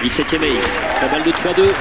17e ace. Très balle de 3-2.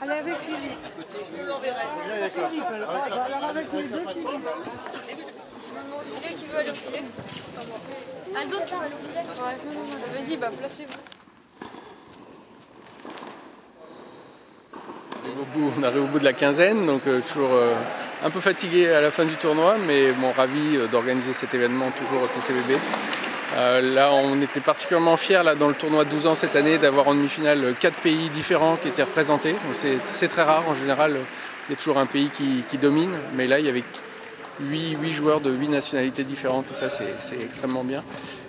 Allez avec Philippe. Je vous l'enverrai. Philippe, alors avec les deux, Philippe. Non, filet qui veut aller au filet. Un d'autre qui veut aller au filet. Ouais, vas-y, bah placez-vous. On arrive au bout de la quinzaine, donc toujours un peu fatigué à la fin du tournoi, mais bon, ravi d'organiser cet événement toujours au TCBB. Là, on était particulièrement fiers là, dans le tournoi de 12 ans cette année d'avoir en demi-finale 4 pays différents qui étaient représentés. C'est très rare, en général, il y a toujours un pays qui domine, mais là, il y avait 8 joueurs de 8 nationalités différentes, et ça, c'est extrêmement bien.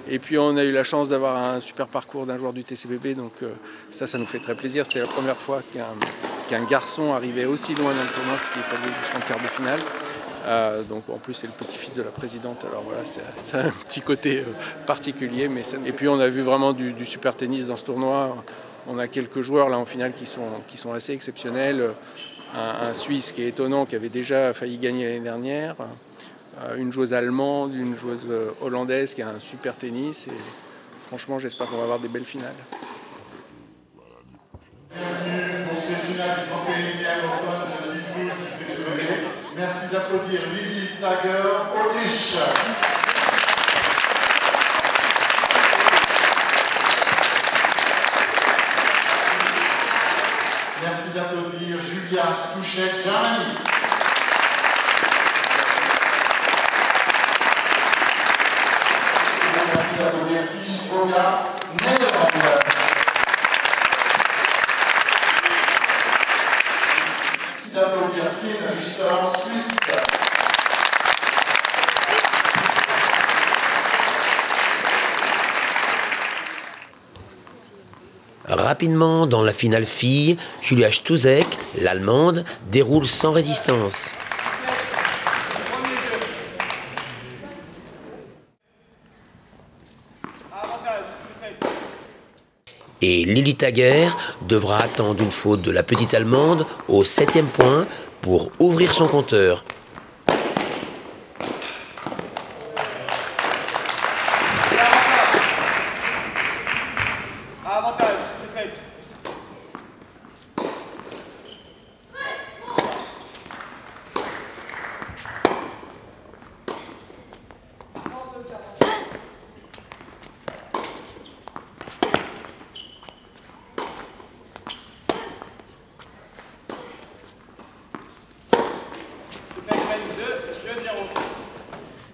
Et puis, on a eu la chance d'avoir un super parcours d'un joueur du TCBB, donc ça nous fait très plaisir. C'était la première fois qu'un garçon arrivait aussi loin dans le tournoi, puisqu'il est allé jusqu'en quart de finale. Donc en plus c'est le petit-fils de la présidente, alors voilà, c'est un petit côté particulier. Et puis on a vu vraiment du super tennis dans ce tournoi. On a quelques joueurs là en finale qui sont assez exceptionnels. Un Suisse qui est étonnant, qui avait déjà failli gagner l'année dernière. Une joueuse allemande, une joueuse hollandaise qui a un super tennis. Et franchement j'espère qu'on va avoir des belles finales. Bienvenue pour ces finales du 31e Open de Disbourg du TCBB. Merci d'applaudir Lili Tager, Autriche. Merci d'applaudir Julia Stuschek, Germanie. Merci d'applaudir Tish Boga, Nederland. Merci d'applaudir Finn Richter, Suisse. Rapidement, dans la finale fille, Julia Stuzek, l'Allemande, déroule sans résistance. Et Lili Tager devra attendre une faute de la petite Allemande au 7e point pour ouvrir son compteur.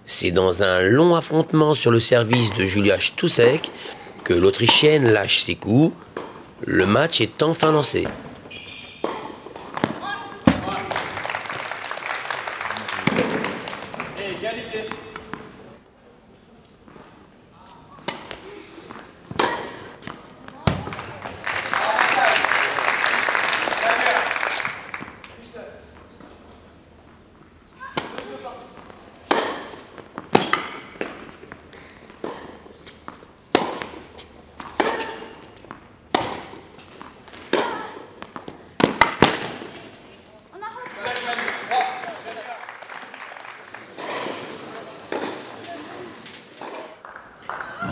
C'est dans un long affrontement sur le service de Julia Stuzek que l'Autrichienne lâche ses coups. Le match est enfin lancé.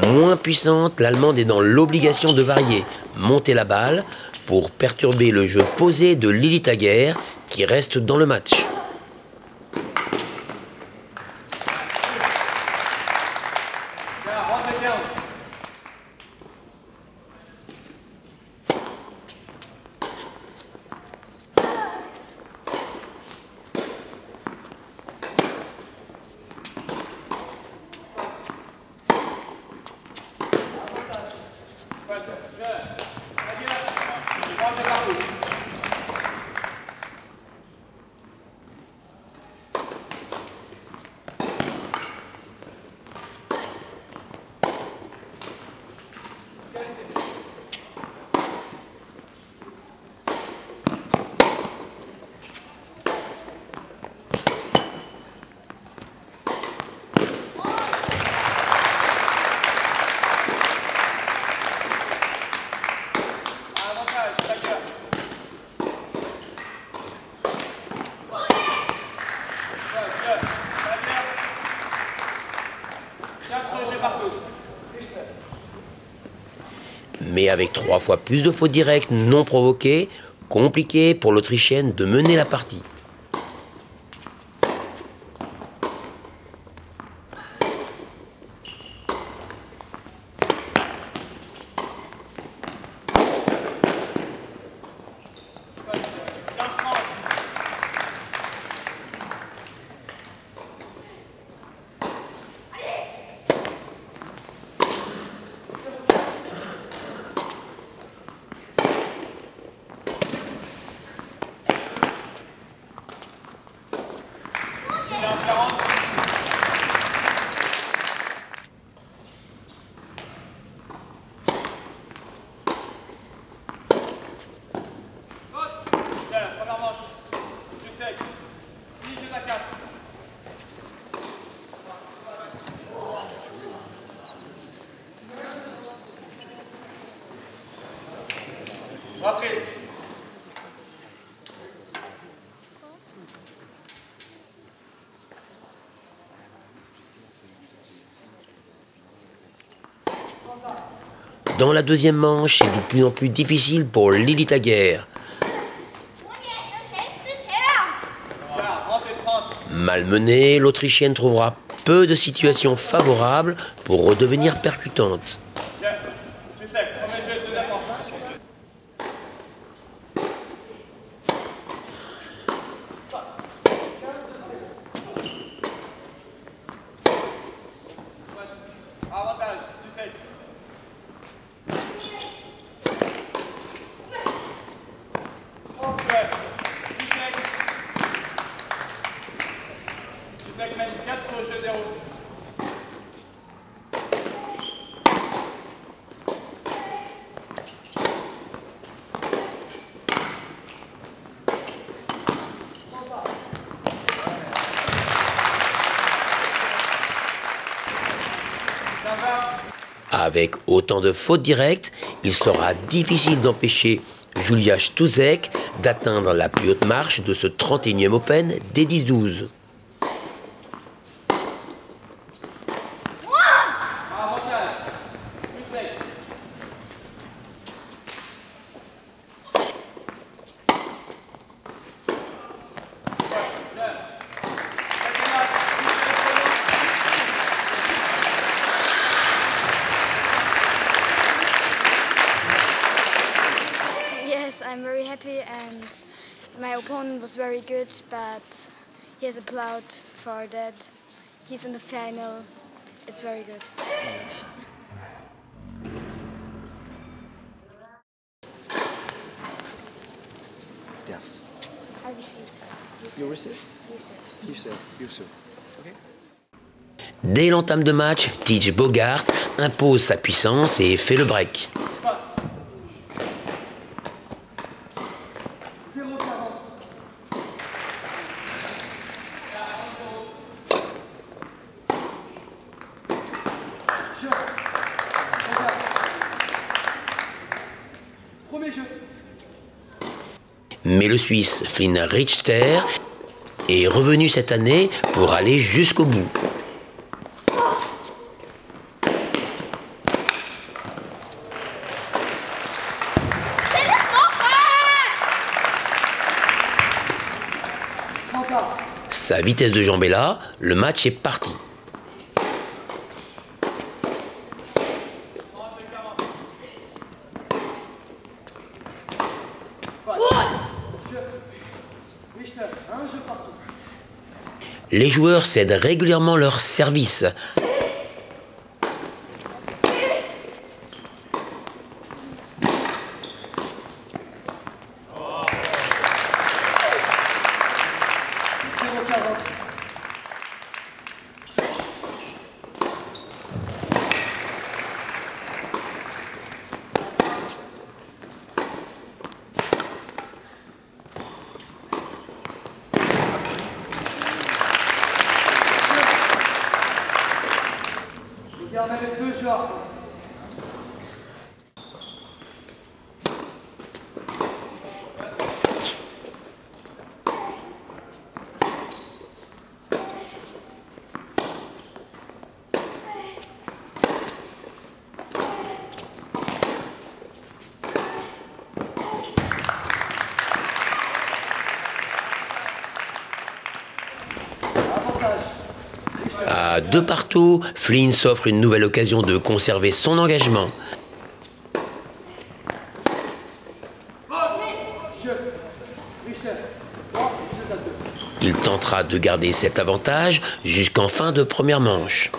Moins puissante, l'Allemande est dans l'obligation de varier, monter la balle pour perturber le jeu posé de Lily Taguer qui reste dans le match. Mais avec 3 fois plus de fautes directes non provoquées, compliqué pour l'Autrichienne de mener la partie. Dans la deuxième manche, c'est de plus en plus difficile pour Lily Taguer. Malmenée, l'Autrichienne trouvera peu de situations favorables pour redevenir percutante. Avec autant de fautes directes, il sera difficile d'empêcher Julia Stuzek d'atteindre la plus haute marche de ce 31e Open des 10-12. I'm very happy, and my opponent was very good, but he has applaud for that. He's in the final. It's very good. You receive? You serve. You serve. Okay. Dès l'entame de match, Tij Bogart impose sa puissance et fait le break. Mais le Suisse Flynn Richter est revenu cette année pour aller jusqu'au bout. Sa vitesse de jambe est là, le match est parti. Les joueurs cèdent régulièrement leur service. À 2 partout, Flynn s'offre une nouvelle occasion de conserver son engagement. Il tentera de garder cet avantage jusqu'en fin de première manche.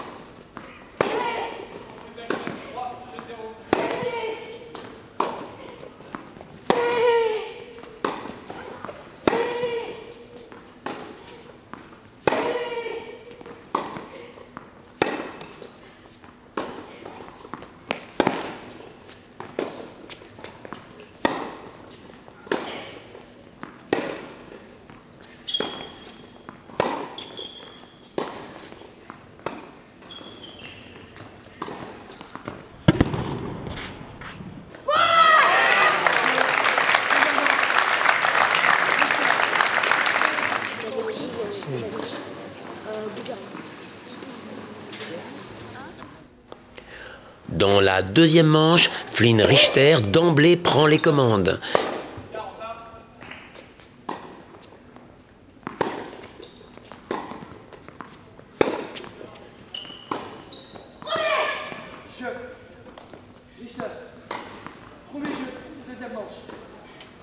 Dans la deuxième manche, Flynn Richter d'emblée prend les commandes.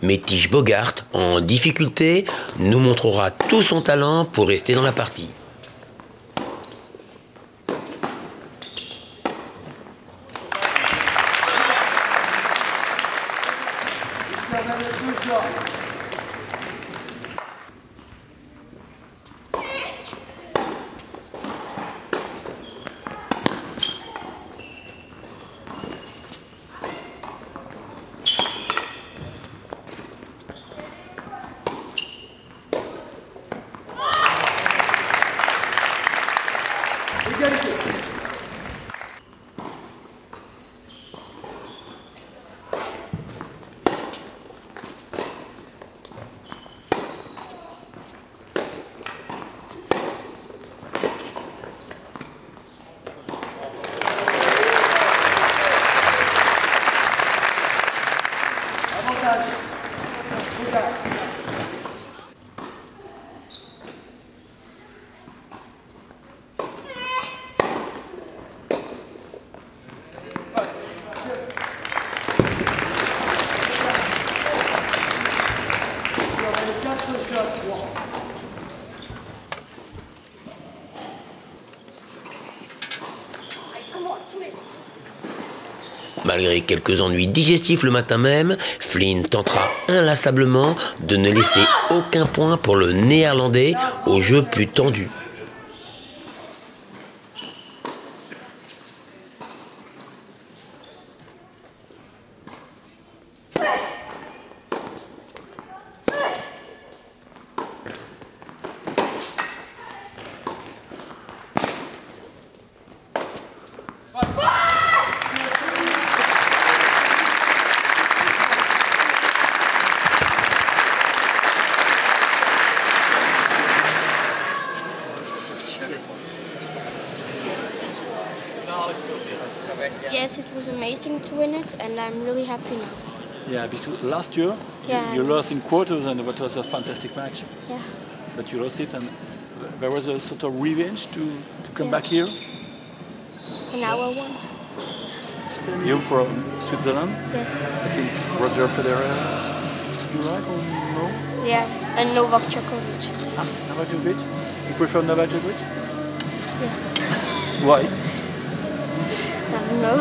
Mais Tij Bogart, en difficulté, nous montrera tout son talent pour rester dans la partie. Malgré quelques ennuis digestifs le matin même, Flynn tentera inlassablement de ne laisser aucun point pour le Néerlandais au jeu plus tendu. Yes, it was amazing to win it, and I'm really happy now. Yeah, because last year Yeah, you lost in quarters and it was a fantastic match. Yeah. But you lost it and there was a sort of revenge to come Yeah. back here. And now I won. You from Switzerland? Yes. I think Roger Federer. You right or no? Yeah, and Novak Djokovic. Ah, Novak Djokovic? You prefer Novak Djokovic? Yes. Why? I don't know.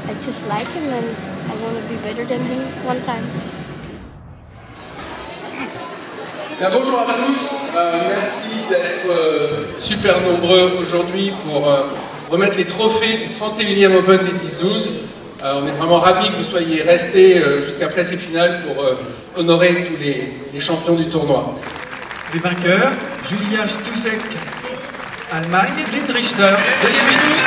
I just like him and I want to be better than him one time. Bonjour à tous, merci d'être super nombreux aujourd'hui pour remettre les trophées du 31e Open des 10-12. On est vraiment ravis que vous soyez restés jusqu'après ces finales pour honorer tous les champions du tournoi. Les vainqueurs, Julia Stusek, Allemagne, Lynn Richter, de Suisse.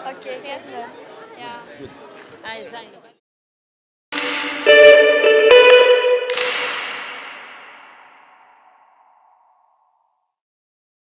Okay, ja.